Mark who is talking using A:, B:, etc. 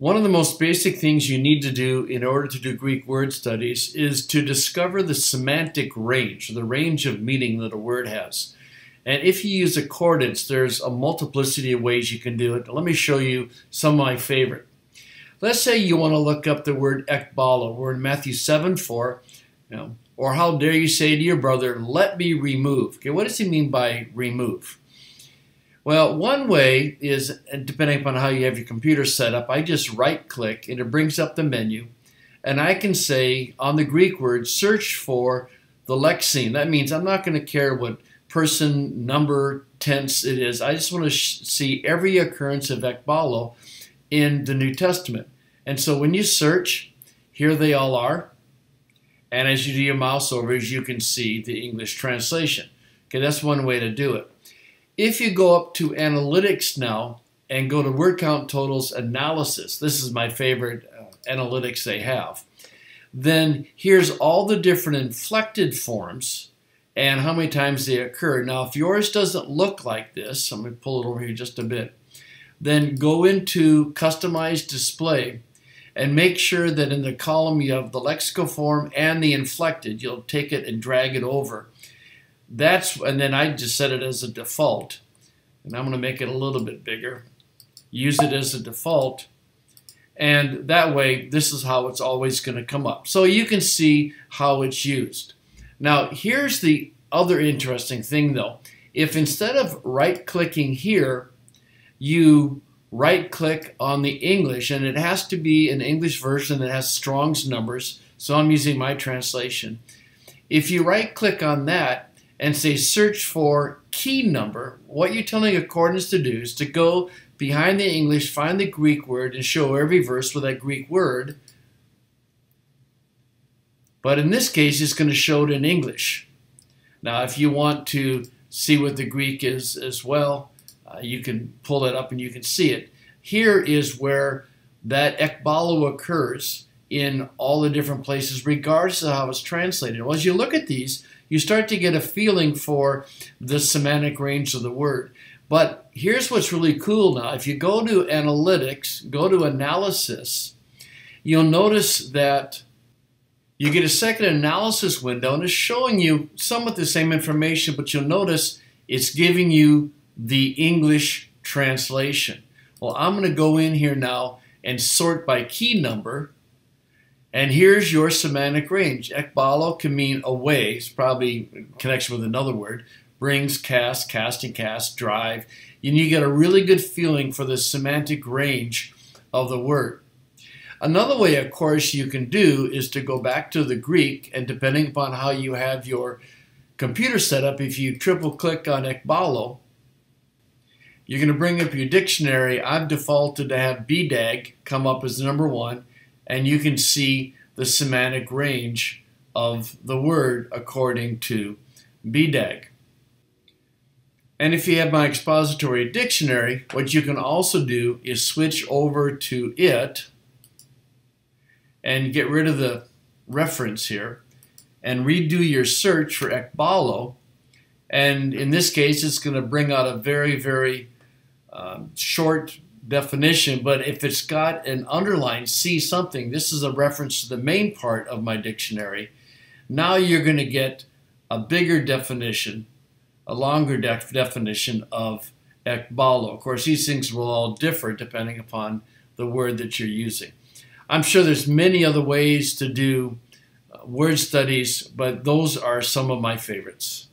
A: One of the most basic things you need to do in order to do Greek word studies is to discover the semantic range, the range of meaning that a word has. And if you use accordance, there's a multiplicity of ways you can do it. Let me show you some of my favorite. Let's say you want to look up the word ekbalo. We're in Matthew 7:4. Or how dare you say to your brother, let me remove. Okay, what does he mean by remove? Well, one way is, depending upon how you have your computer set up, I just right-click and it brings up the menu. And I can say, on the Greek word, search for the lexeme. That means I'm not going to care what person, number, tense it is. I just want to see every occurrence of ekbalo in the New Testament. And so when you search, here they all are. And as you do your mouse overs, you can see the English translation. Okay, that's one way to do it. If you go up to analytics now and go to word count totals analysis, this is my favorite analytics they have, then here's all the different inflected forms and how many times they occur. Now, if yours doesn't look like this, I'm going to pull it over here just a bit, then go into Customize Display and make sure that in the column you have the lexical form and the inflected. You'll take it and drag it over. And then I just set it as a default. And I'm going to make it a little bit bigger. Use it as a default. And that way, this is how it's always going to come up. So you can see how it's used. Now, here's the other interesting thing, though. If instead of right-clicking here, you right-click on the English, and it has to be an English version that has Strong's numbers, so I'm using my translation. If you right-click on that and say search for key number, what you're telling Accordance to do is to go behind the English, find the Greek word, and show every verse with that Greek word. But in this case, it's going to show it in English. Now, if you want to see what the Greek is as well, you can pull it up and you can see it. Here is where that ekbalo occurs in all the different places, regardless of how it's translated. Well, as you look at these, you start to get a feeling for the semantic range of the word. But here's what's really cool now. If you go to Analytics, go to Analysis, you'll notice that you get a second analysis window, and it's showing you somewhat the same information, but you'll notice it's giving you the English translation. Well, I'm going to go in here now and sort by key number. And here's your semantic range. Ekbalo can mean away. It's probably in connection with another word. Brings, cast, casting, cast, drive. And you get a really good feeling for the semantic range of the word. Another way, of course, you can do is to go back to the Greek, and depending upon how you have your computer set up, if you triple-click on ekbalo, you're going to bring up your dictionary. I've defaulted to have BDAG come up as the number one. And you can see the semantic range of the word according to BDAG. And if you have my expository dictionary, what you can also do is switch over to it and get rid of the reference here and redo your search for ekbalo. And in this case, it's going to bring out a very, very short definition, but if it's got an underline, see something, this is a reference to the main part of my dictionary. Now you're going to get a bigger definition, a longer definition of ekbalo. Of course, these things will all differ depending upon the word that you're using. I'm sure there's many other ways to do word studies, but those are some of my favorites.